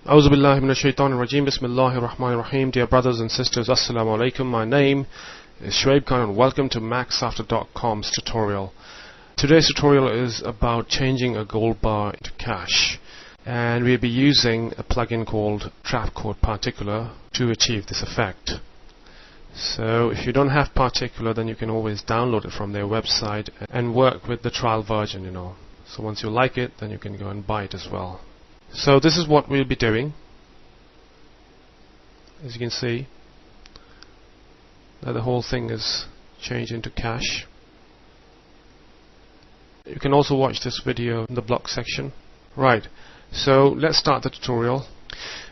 A'udhu billahi minash shaitanir rajim. Bismillahir rahmanir rahim. Dear brothers and sisters, assalamu alaikum. My name is Shoaib Khan and welcome to Maxafter.com's tutorial. Today's tutorial is about changing a gold bar into cash, and we'll be using a plugin called Trapcode Particular to achieve this effect. So if you don't have Particular, then you can always download it from their website and work with the trial version, So once you like it, then you can go and buy it as well. So this is what we'll be doing. As you can see, that the whole thing is changed into cash. You can also watch this video in the blog section. Right, so let's start the tutorial.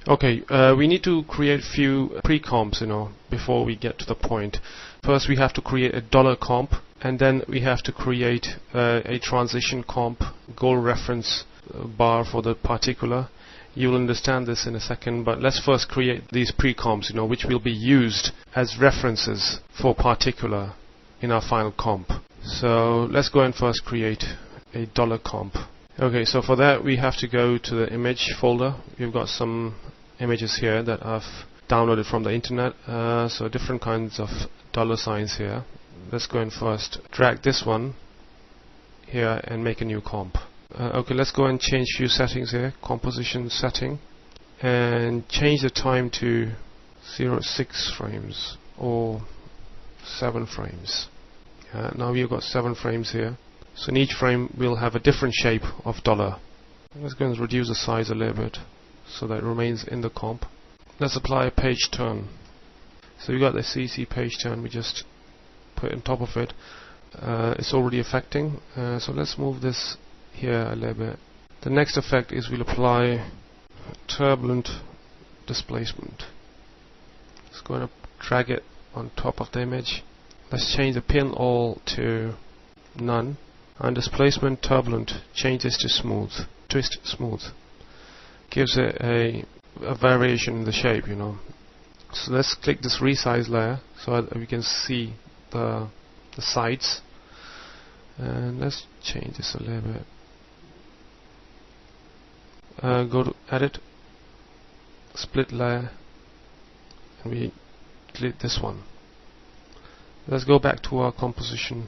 Okay, we need to create a few pre-comps, before we get to the point. First we have to create a dollar comp, and then we have to create a transition comp, goal reference bar for the particular. You'll understand this in a second, but let's first create these pre-comps, which will be used as references for particular in our final comp. So let's go and first create a dollar comp. Okay, so for that we have to go to the image folder. We've got some images here that I've downloaded from the internet, so different kinds of dollar signs here. Let's go and first drag this one here and make a new comp. Okay, let's go and change few settings here. Composition setting, and change the time to 0.6 frames or 7 frames. Now we've got 7 frames here, so in each frame we'll have a different shape of dollar. Let's go and reduce the size a little bit so that it remains in the comp. Let's apply a page turn. So we got the CC page turn, we just put on top of it. It's already affecting, so let's move this here a little bit. The next effect is we'll apply turbulent displacement. Let's go and drag it on top of the image. Let's change the pin all to none, and displacement turbulent, change this to smooth, twist smooth. Gives it a variation in the shape, So let's click this resize layer so that we can see the sides, and let's change this a little bit. Go to edit, split layer, and we delete this one. Let's go back to our composition,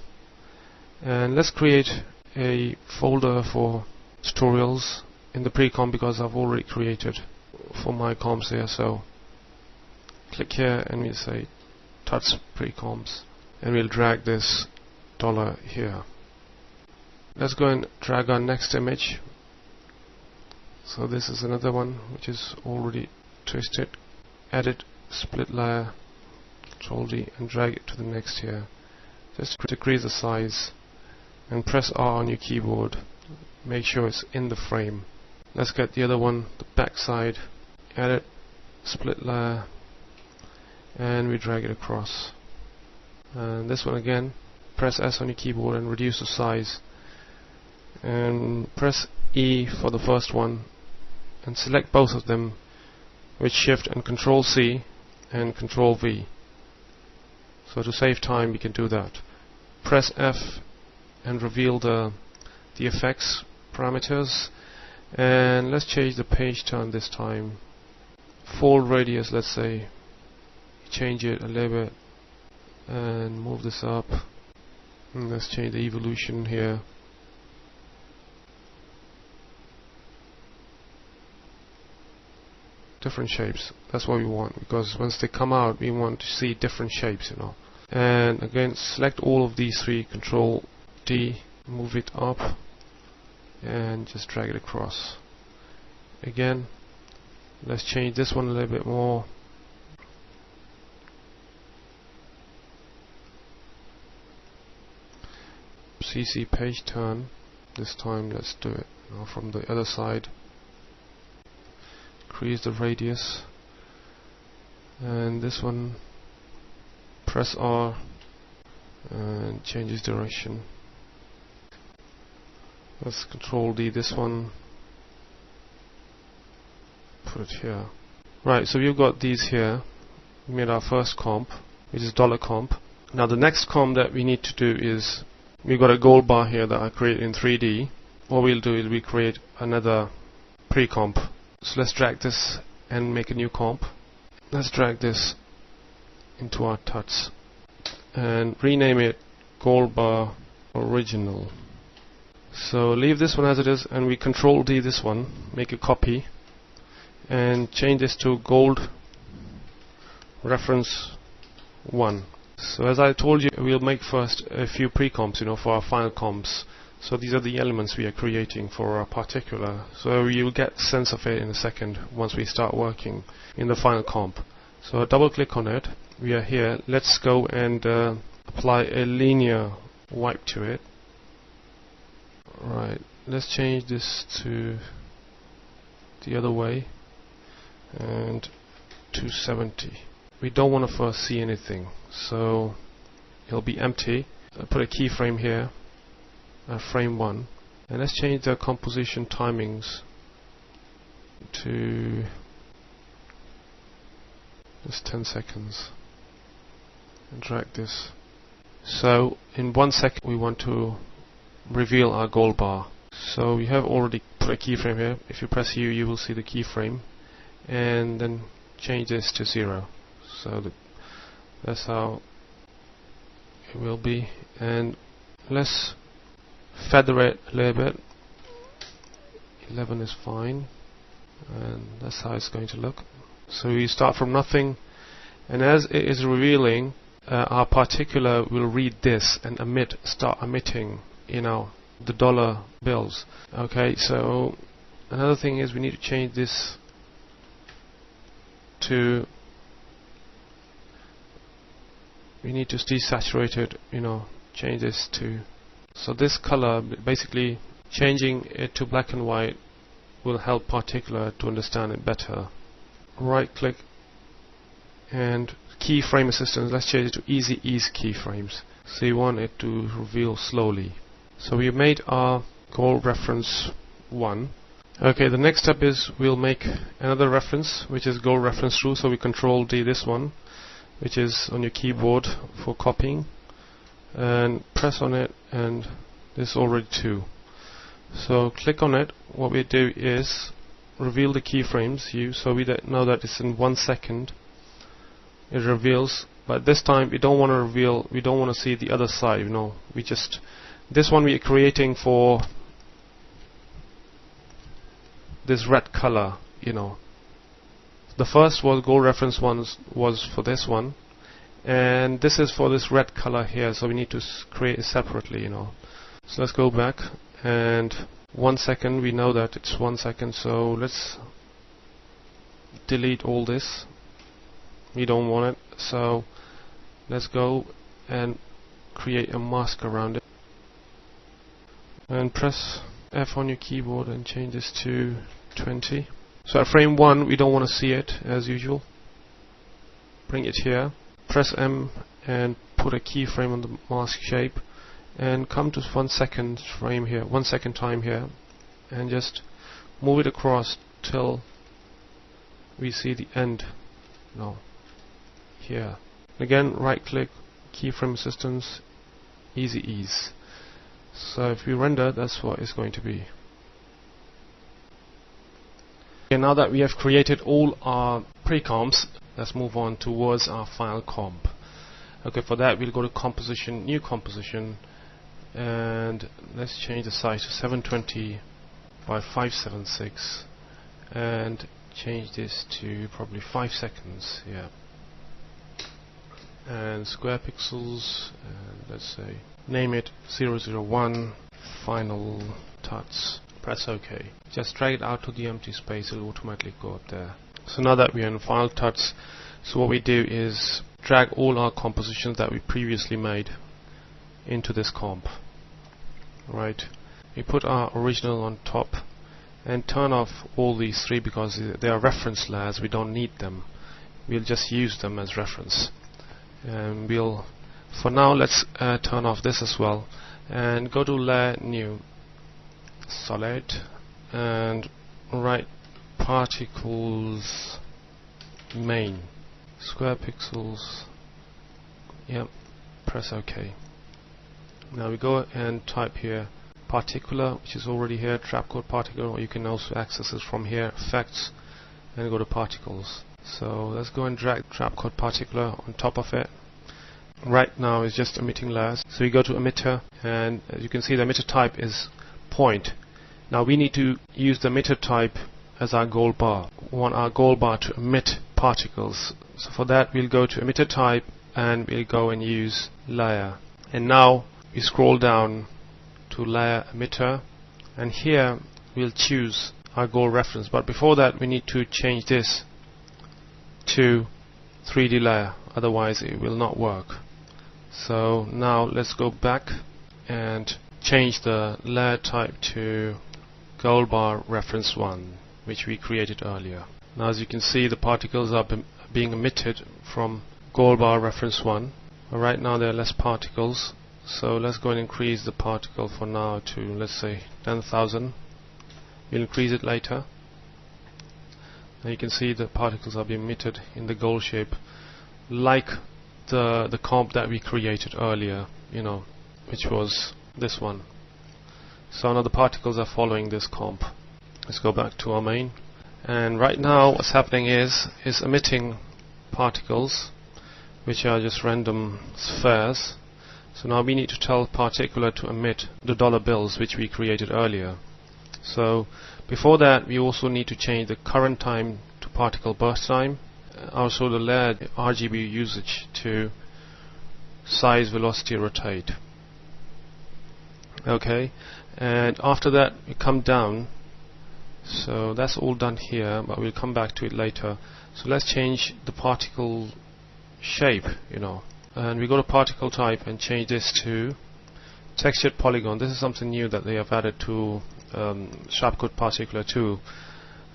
and let's create a folder for tutorials in the pre-comp, because I've already created for my comps here. So click here and we'll say touch pre-comps, and we'll drag this dollar here. Let's go and drag our next image. So this is another one which is already twisted. Edit, split layer, Control D, and drag it to the next here. Just decrease the size and press R on your keyboard. Make sure it's in the frame. Let's get the other one, the back side. Edit, split layer, and we drag it across. And this one again, press S on your keyboard and reduce the size, and press E for the first one, and select both of them with Shift and Control C and Control V. So to save time we can do that. Press F and reveal the effects parameters, and let's change the page turn this time. Fold radius, let's say, change it a little bit and move this up, and let's change the evolution here. Different shapes, that's what we want, because once they come out we want to see different shapes, And again, select all of these three, Control D, move it up and just drag it across. Again, let's change this one a little bit more. CC page turn, this time let's do it from the other side. Increase the radius, and this one press R and change its direction. Let's Control D this one, put it here. Right, so we've got these here. We made our first comp, which is dollar comp. Now the next comp that we need to do is, we've got a gold bar here that I created in 3D. What we'll do is we create another pre-comp So let's drag this and make a new comp. Let's drag this into our tuts and rename it gold bar original. So leave this one as it is, and we Control D this one, make a copy, and change this to gold reference 1. So as I told you, we'll make first a few pre-comps, for our final comps. So these are the elements we are creating for our particular. So you'll get a sense of it in a second once we start working in the final comp. So double click on it. We are here. Let's go and apply a linear wipe to it. Right. Let's change this to the other way and 270. We don't want to first see anything, so it'll be empty. I'll put a keyframe here, frame 1, and let's change the composition timings to just 10 seconds and drag this. So in 1 second we want to reveal our gold bar. So we have already put a keyframe here. If you press U, you will see the keyframe, and then change this to 0. So that's how it will be. And let's feather it a little bit. 11 is fine, and that's how it's going to look. So we start from nothing, and as it is revealing, our particular will read this and start emitting the dollar bills. Okay, so another thing is we need to change this to, we need to desaturate it, change this to, so this color, basically changing it to black and white will help particular to understand it better. Right click and keyframe assistance, let's change it to easy ease keyframes. So you want it to reveal slowly. So we made our gold reference 1. Okay, the next step is we'll make another reference, which is gold reference 2. So we Control D this one, which is on your keyboard for copying, and press on it, and this is already 2. So click on it. What we do is reveal the keyframes so we know that it's in 1 second. It reveals, but this time we don't want to reveal, we don't want to see the other side, we just, this one we are creating for this red color, The first was gold reference 1 was for this one, and this is for this red color here, so we need to create it separately, So let's go back, and 1 second, we know that it's 1 second, so let's delete all this. We don't want it, so let's go and create a mask around it, and press F on your keyboard and change this to 20. So at frame 1 we don't want to see it as usual. Bring it here, press M and put a keyframe on the mask shape, and come to 1 second frame here, 1 second time here, and just move it across till we see the end. Here. Again, right click, keyframe assistance, easy ease. So if we render, that's what it's going to be. Okay, now that we have created all our pre-comps, let's move on towards our final comp. Okay, for that we'll go to composition, new composition, and let's change the size to 720 by 576, and change this to probably 5 seconds. Yeah. And square pixels, and let's say name it 001 final tuts. Press OK. Just drag it out to the empty space, it will automatically go up there. So now that we are in final tuts, so what we do is drag all our compositions that we previously made into this comp. Right. We put our original on top and turn off all these 3 because they are reference layers, we don't need them. We'll just use them as reference. And for now, let's turn off this as well, and go to layer, new, solid, and write particles main, square pixels. Yep, press OK. Now we go and type here particular, which is already here, trapcode particle, or you can also access it from here, effects, and go to particles. So let's go and drag trapcode particular on top of it. Right now it's just emitting layers. So we go to emitter, and as you can see, the emitter type is point. Now we need to use the emitter type as our goal bar. We want our goal bar to emit particles. So for that we'll go to emitter type and we'll go and use layer. And now we scroll down to layer emitter, and here we'll choose our goal reference. But before that we need to change this to 3D layer, otherwise it will not work. So now let's go back and change the layer type to goal bar reference 1, which we created earlier. Now as you can see, the particles are being emitted from goal bar reference 1. Right now there are less particles, so let's go and increase the particle for now to, let's say, 10,000. We'll increase it later. Now you can see the particles are being emitted in the goal shape, like the comp that we created earlier, which was this one. So now the particles are following this comp. Let's go back to our main, and right now what's happening is emitting particles, which are just random spheres. So now we need to tell particular to emit the dollar bills which we created earlier. So before that we also need to change the current time to particle burst time, also the layer RGB usage to size, velocity, rotate. Okay, and after that we come down. So that's all done here, but we'll come back to it later. So let's change the particle shape, and we go to particle type and change this to textured polygon. This is something new that they have added to trapcode particular 2,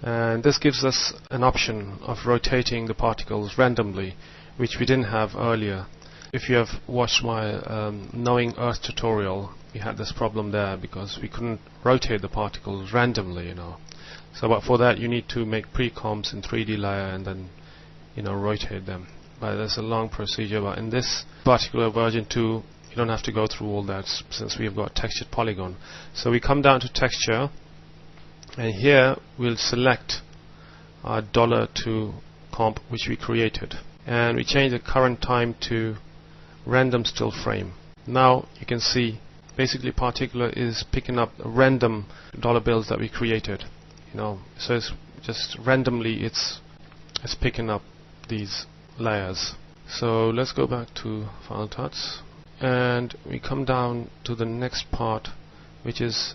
and this gives us an option of rotating the particles randomly, which we didn't have earlier. If you have watched my Knowing Earth tutorial, we had this problem there because we couldn't rotate the particles randomly, So but for that you need to make pre-comps in 3D layer and then rotate them. But there's a long procedure, but in this particular version 2 you don't have to go through all that since we've got textured polygon. So we come down to texture, and here we'll select our $2 comp which we created, and we change the current time to random still frame. Now you can see basically particular is picking up random dollar bills that we created, so it's just randomly it's picking up these layers. So let's go back to Final Tuts, and we come down to the next part, which is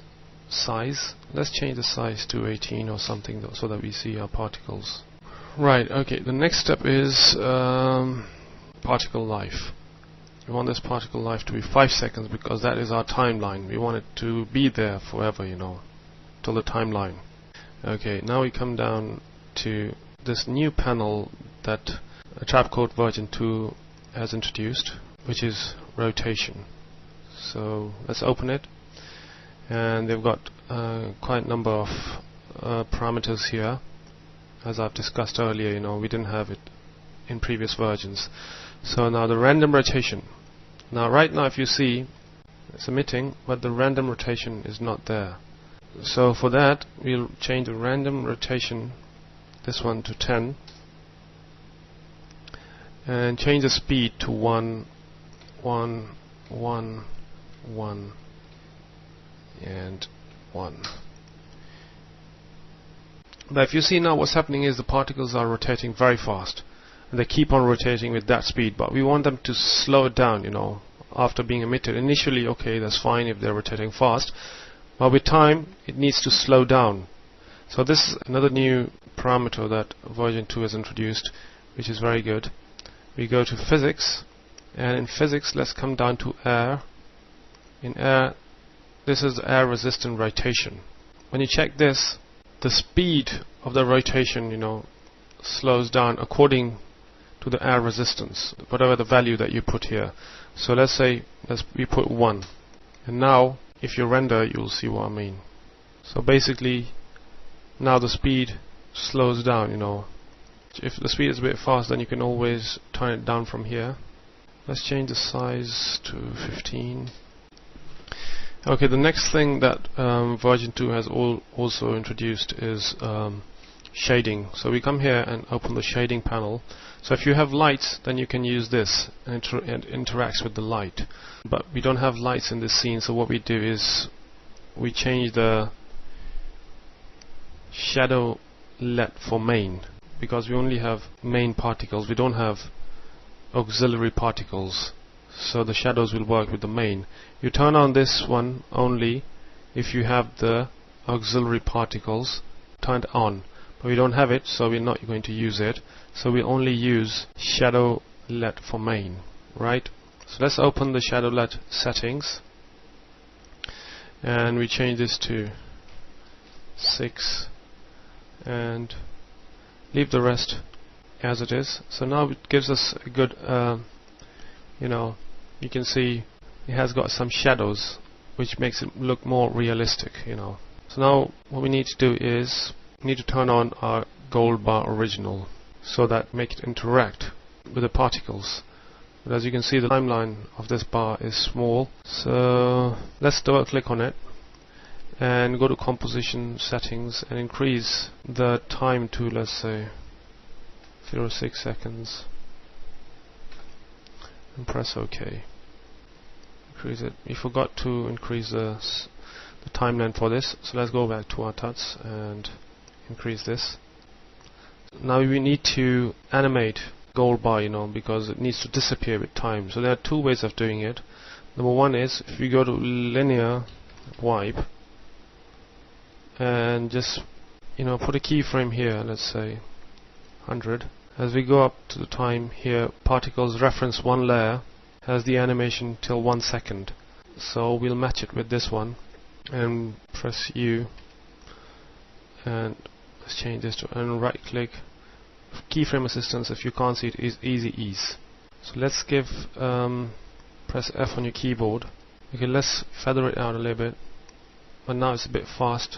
size. Let's change the size to 18 or something so that we see our particles. Right, okay, the next step is particle life. We want this particle life to be 5 seconds because that is our timeline. We want it to be there forever, till the timeline. Okay, now we come down to this new panel that trapcode version 2 has introduced, which is rotation. So let's open it, and they've got quite a number of parameters here. As I've discussed earlier, we didn't have it in previous versions. So now the random rotation. Now right now if you see, it's emitting, but the random rotation is not there. So for that we'll change the random rotation, this one, to 10, and change the speed to 1, 1, 1, 1, and 1. But if you see now, what's happening is the particles are rotating very fast, and they keep on rotating with that speed, but we want them to slow it down, after being emitted. Initially, okay, that's fine if they're rotating fast, but with time it needs to slow down. So this is another new parameter that version 2 has introduced, which is very good. We go to physics, and in physics let's come down to air. In air, this is air resistant rotation. When you check this, the speed of the rotation, slows down according to the air resistance, whatever the value that you put here. So let's say we put 1, and now if you render, you'll see what I mean. So basically now the speed slows down. If the speed is a bit fast, then you can always turn it down from here. Let's change the size to 15, Okay, the next thing that version 2 has also introduced is shading. So we come here and open the shading panel. So if you have lights, then you can use this, and it interacts with the light. But we don't have lights in this scene, so what we do is we change the shadow let for main, because we only have main particles, we don't have auxiliary particles, so the shadows will work with the main. You turn on this one only if you have the auxiliary particles turned on, but we don't have it, so we're not going to use it, so we only use shadow let for main, right? So let's open the shadow let settings, and we change this to 6 and leave the rest as it is. So now it gives us a good you can see it has got some shadows which makes it look more realistic, So now what we need to do is we need to turn on our gold bar original, so that make it interact with the particles. But as you can see, the timeline of this bar is small, so let's double click on it and go to composition settings and increase the time to, let's say, 0.6 seconds, and press OK. Increase it. We forgot to increase the timeline for this, so let's go back to our tuts and increase this. Now we need to animate gold bar, because it needs to disappear with time. So there are two ways of doing it. Number one is if you go to linear wipe and just put a keyframe here, let's say 100. As we go up to the time here, particles reference one layer has the animation till 1 second, so we'll match it with this one and press U, and let's change this to, and right click, keyframe assistance. If you can't see it, is easy ease. So let's give press F on your keyboard. Okay, let's feather it out a little bit, but now it's a bit fast.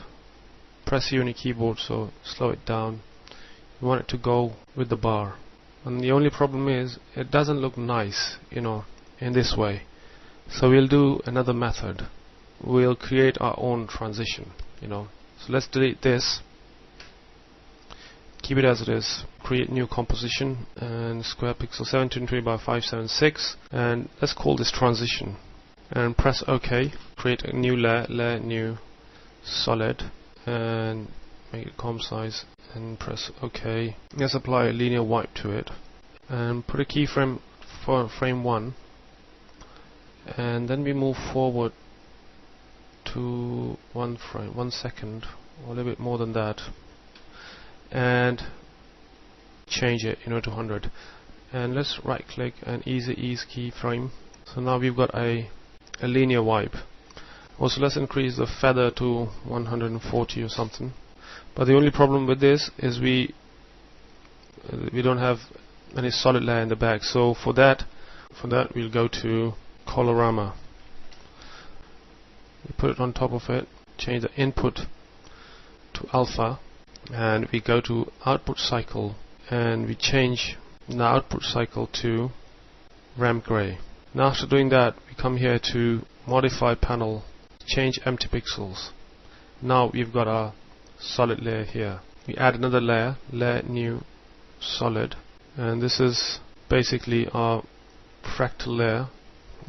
Press U on your keyboard, so slow it down. You want it to go with the bar, and the only problem is it doesn't look nice, in this way. So we'll do another method. We'll create our own transition, So let's delete this, keep it as it is, create new composition and square pixel 720 by 576, and let's call this transition, and press OK. Create a new layer new solid, and make it comp size, and press OK. Let's apply a linear wipe to it and put a keyframe for frame 1, and then we move forward to 1 second, or a little bit more than that, and change it to 100. And let's right click and easy ease keyframe. So now we've got a linear wipe. Also, let's increase the feather to 140 or something. But the only problem with this is we don't have any solid layer in the back. So for that we'll go to colorama. We put it on top of it, change the input to alpha, and we go to output cycle, and we change the output cycle to ramp gray. Now after doing that, we come here to modify panel, change empty pixels. Now we've got our solid layer here. We add another layer new solid, and this is basically our fractal layer.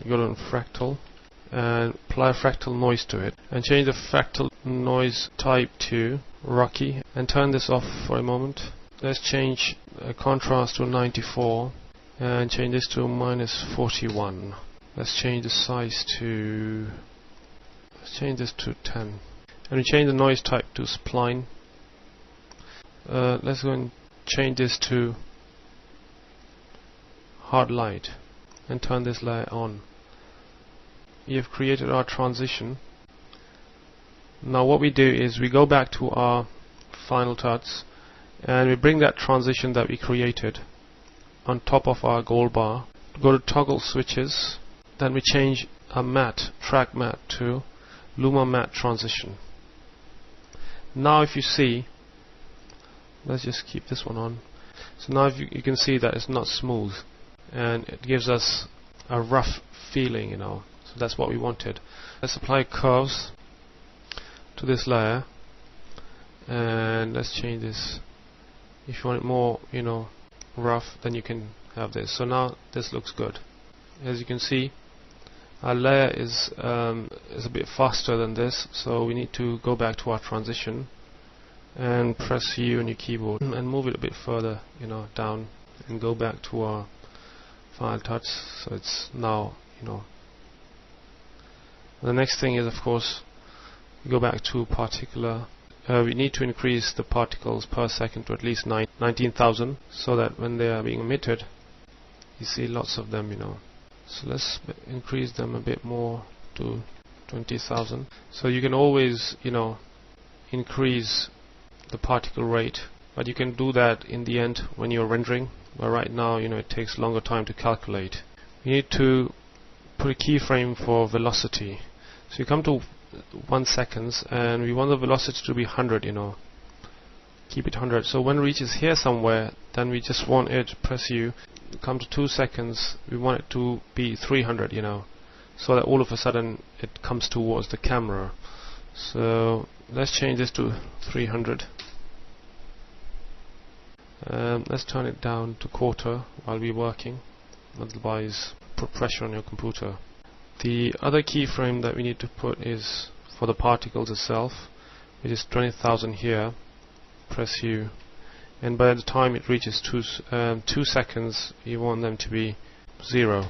We go to fractal and apply fractal noise to it, and change the fractal noise type to rocky, and turn this off for a moment. Let's change contrast to 94 and change this to -41. Let's change the size to, let's change this to 10, and we change the noise type to spline. Let's go and change this to hard light and turn this layer on. We have created our transition. Now what we do is we go back to our final tuts and we bring that transition that we created on top of our gold bar. Go to toggle switches, then we change a matte, track matte, to Luma matte transition. Now if you see, let's just keep this one on. So now if you can see that it's not smooth, and it gives us a rough feeling, So that's what we wanted. Let's apply curves to this layer, and let's change this. If you want it more, rough, then you can have this. So now this looks good. As you can see, our layer is a bit faster than this, so we need to go back to our transition and press U on your keyboard and move it a bit further, down, and go back to our file touch. So it's now, The next thing is, of course, we go back to particular. We need to increase the particles per second to at least 19,000, so that when they are being emitted, you see lots of them, So let's increase them a bit more to 20,000. So you can always, increase the particle rate, but you can do that in the end when you're rendering. But right now, it takes longer time to calculate. We need to put a keyframe for velocity. So you come to 1 second, and we want the velocity to be 100, Keep it 100. So when it reaches here somewhere, then we just want it, press U, come to 2 seconds, we want it to be 300, so that all of a sudden it comes towards the camera. So let's change this to 300. Let's turn it down to quarter while we're working, otherwise put pressure on your computer. The other keyframe that we need to put is for the particles itself, which is 20,000 here. Press U, and by the time it reaches 2 seconds, you want them to be 0.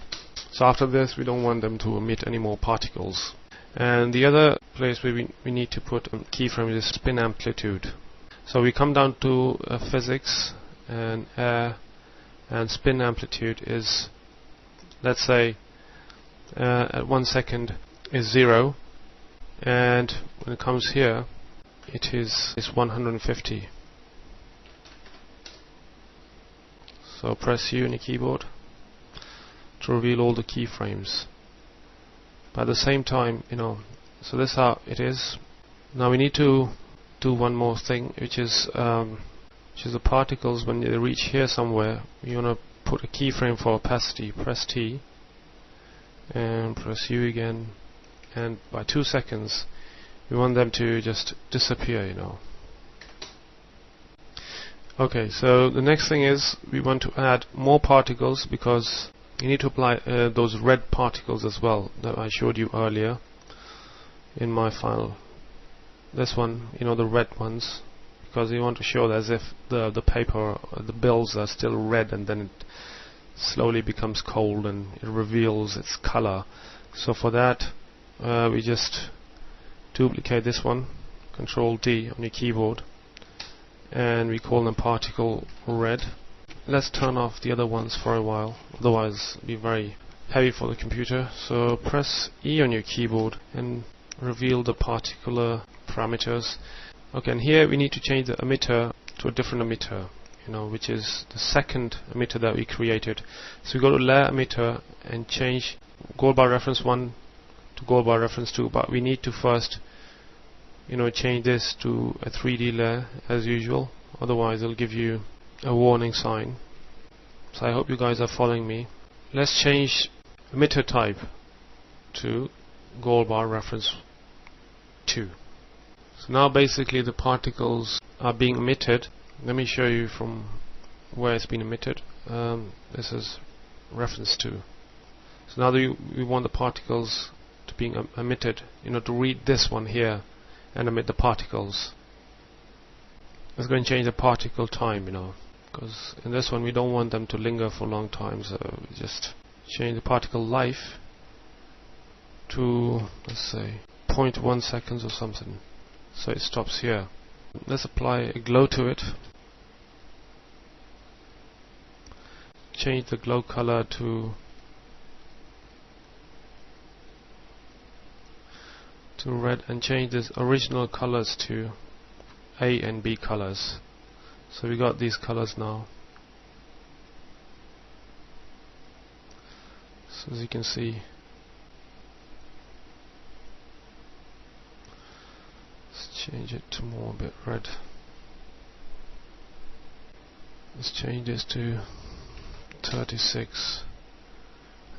So after this, we don't want them to emit any more particles. And the other place where we need to put a keyframe is spin amplitude. So we come down to physics and air, and spin amplitude is, let's say, at 1 second is 0, and when it comes here, it is 150. So press U on your keyboard to reveal all the keyframes. But at the same time, so this is how it is. Now we need to do one more thing, which is the particles. When they reach here somewhere, you want to put a keyframe for opacity. Press T and press U again, and by 2 seconds, we want them to just disappear, Okay, so the next thing is we want to add more particles, because you need to apply those red particles as well that I showed you earlier in my file. This one, the red ones, because you want to show as if the paper, the bills are still red, and then it slowly becomes cold and it reveals its color. So for that, we just duplicate this one, Control D on your keyboard, and we call them particle red. Let's turn off the other ones for a while, otherwise it'll be very heavy for the computer. So press E on your keyboard and reveal the particular parameters. Okay, and here we need to change the emitter to a different emitter, which is the second emitter that we created. So we go to layer emitter and change gold bar reference 1 to gold bar reference 2, but we need to first change this to a 3D layer as usual, otherwise it'll give you a warning sign. So I hope you guys are following me. Let's change emitter type to gold bar reference 2. So now basically the particles are being emitted. Let me show you from where it's been emitted. This is reference 2. So now we want the particles to be emitted, to read this one here and emit the particles. Let's go and change the particle time, because in this one we don't want them to linger for a long time, so we just change the particle life to, let's say, 0.1 seconds or something, so it stops here. Let's apply a glow to it. Change the glow color to red, and change this original colors to A and B colors. So we got these colors now. So as you can see, let's change it to more a bit red. Let's change this to 36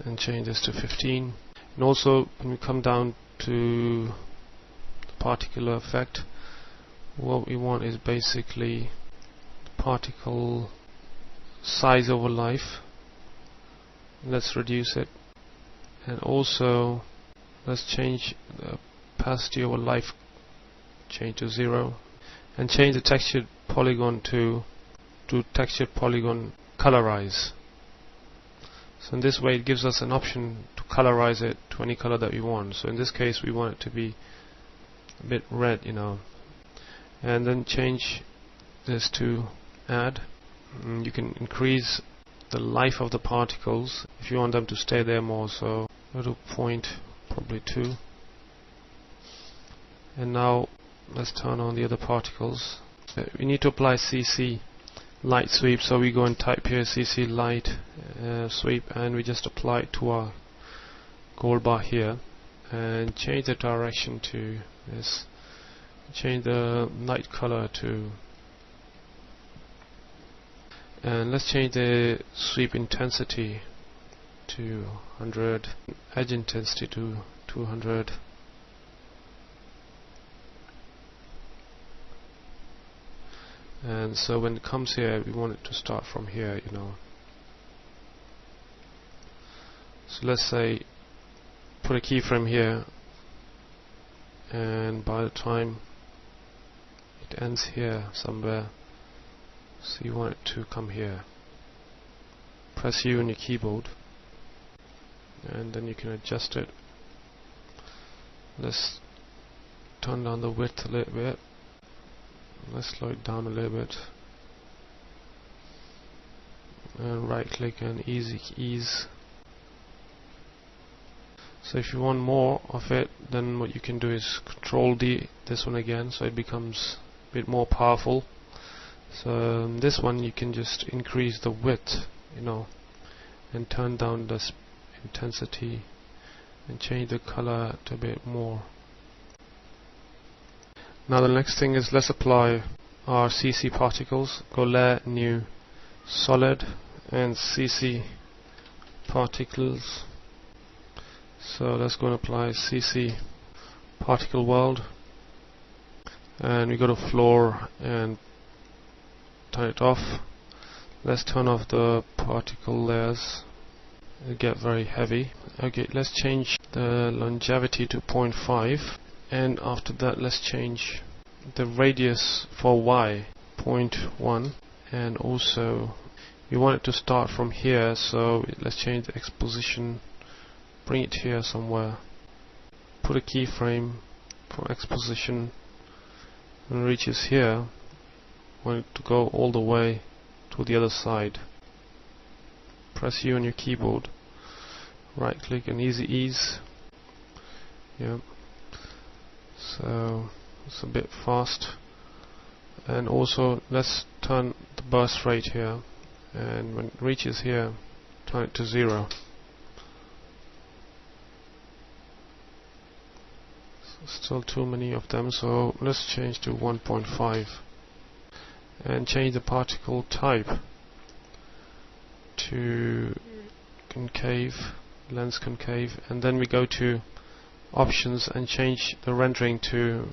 and change this to 15. And also when we come down to the particle effect, what we want is basically the particle size over life. Let's reduce it, and also let's change the opacity over life, change to 0, and change the textured polygon to textured polygon colorize. So in this way it gives us an option to colorize it to any color that we want. So in this case we want it to be a bit red, and then change this to add. You can increase the life of the particles if you want them to stay there more, so go to point probably 2, and now let's turn on the other particles. We need to apply CC light sweep, so we go and type here CC light sweep, and we just apply it to our gold bar here, and change the direction to this, change the light color to, and let's change the sweep intensity to 100, edge intensity to 200, and so when it comes here we want it to start from here, So let's say put a keyframe here, and by the time it ends here somewhere, so you want it to come here. Press U on your keyboard, and then you can adjust it. Let's turn down the width a little bit. Let's slow it down a little bit, and right click and ease. So if you want more of it, then what you can do is Control D this one again, so it becomes a bit more powerful. So this one you can just increase the width, and turn down the intensity, and change the color to a bit more. Now the next thing is, let's apply our CC particles. Go layer, new, solid, and CC particles. So let's go and apply CC particle world, and we go to floor and turn it off. Let's turn off the particle layers. It'll get very heavy. Okay, let's change the longevity to 0.5, and after that let's change the radius for Y 0.1, and also we want it to start from here, so let's change the X position, bring it here somewhere, put a keyframe for X position, and reaches here. Want it to go all the way to the other side. Press U on your keyboard, right click and ease. Yeah. So it's a bit fast. And also let's turn the burst rate here, and when it reaches here, turn it to 0. Still too many of them, so let's change to 1.5. and change the particle type to concave, lens concave, and then we go to options and change the rendering to,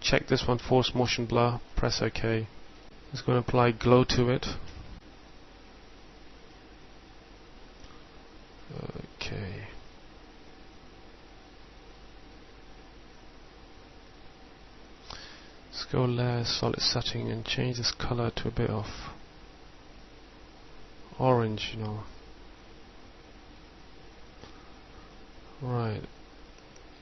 check this one, force motion blur, press OK. It's going to apply glow to it. Okay. Let's go layer, solid setting, and change this color to a bit of orange, Right.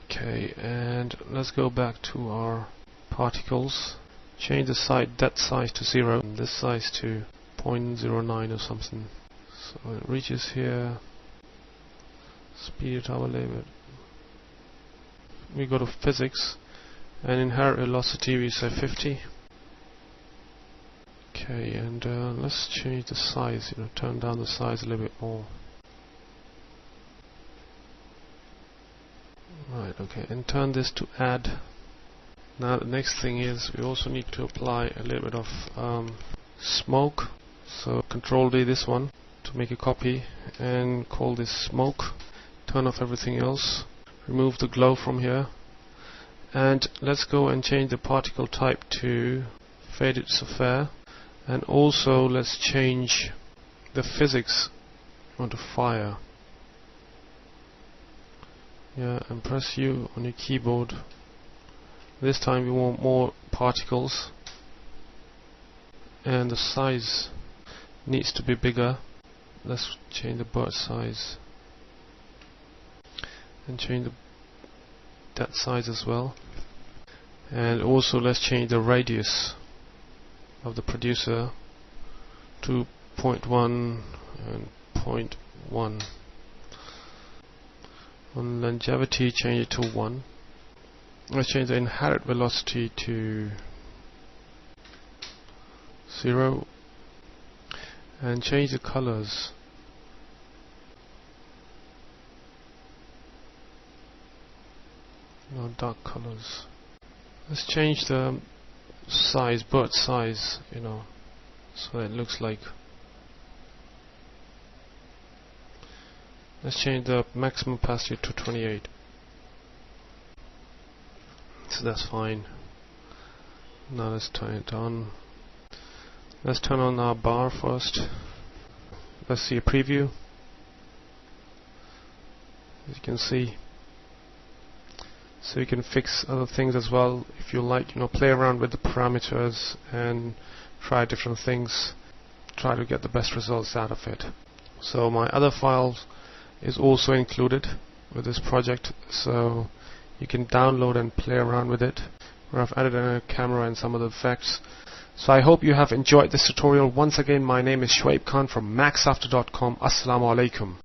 Okay, and let's go back to our particles. Change the depth size to 0, and this size to 0.09 or something. So it reaches here. Speed it up a little bit. We go to physics, and inherent velocity we say 50. Okay, and let's change the size, turn down the size a little bit more. Right, okay, and turn this to add. Now the next thing is, we also need to apply a little bit of smoke. So Control D this one to make a copy, and call this smoke. Turn off everything else. Remove the glow from here. And let's go and change the particle type to faded sapphire. And also let's change the physics onto fire. Yeah, and press U on your keyboard. This time we want more particles. And the size needs to be bigger. Let's change the bird size. And change that size as well. And also let's change the radius of the producer to 0.1 and 0.1. On longevity, change it to 1. Let's change the inherent velocity to 0 and change the colors. No, dark colors. Let's change the size, bird size, so it looks like. Let's change the maximum opacity to 28. So that's fine. Now let's turn it on. Let's turn on our bar first. Let's see a preview. As you can see. So you can fix other things as well if you like, play around with the parameters and try different things. Try to get the best results out of it. So my other files is also included with this project, so you can download and play around with it, where I've added in a camera and some other effects. So I hope you have enjoyed this tutorial. Once again, my name is Shoaib Khan from Maxafter.com. Assalamu alaikum.